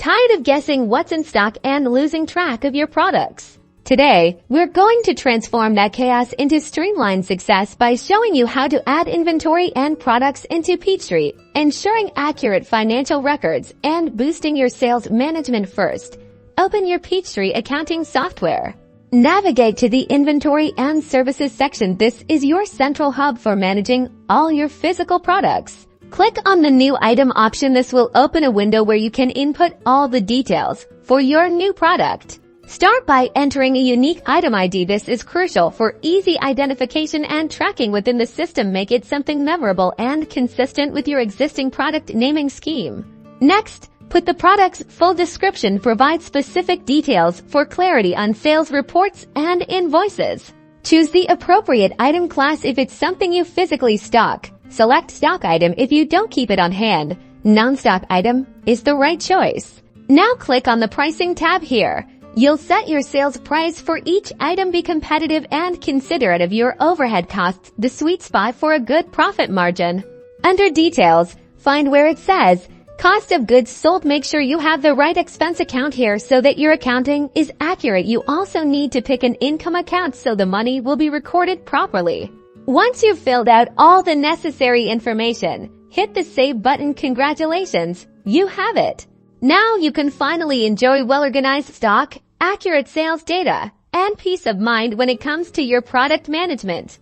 Tired of guessing what's in stock and losing track of your products? Today, we're going to transform that chaos into streamlined success by showing you how to add inventory and products into Peachtree, ensuring accurate financial records and boosting your sales management first. Open your Peachtree accounting software. Navigate to the Inventory and Services section. This is your central hub for managing all your physical products. Click on the New Item option. This will open a window where you can input all the details for your new product. Start by entering a unique item ID. This is crucial for easy identification and tracking within the system. Make it something memorable and consistent with your existing product naming scheme. Next, put the product's full description. Provide specific details for clarity on sales reports and invoices. Choose the appropriate item class if it's something you physically stock. Select stock item if you don't keep it on hand. Non-stock item is the right choice. Now click on the pricing tab here. You'll set your sales price for each item. Be competitive and considerate of your overhead costs, the sweet spot for a good profit margin. Under details, find where it says cost of goods sold. Make sure you have the right expense account here so that your accounting is accurate. You also need to pick an income account so the money will be recorded properly. Once you've filled out all the necessary information, hit the Save button. Congratulations, you have it. Now you can finally enjoy well-organized stock, accurate sales data, and peace of mind when it comes to your product management.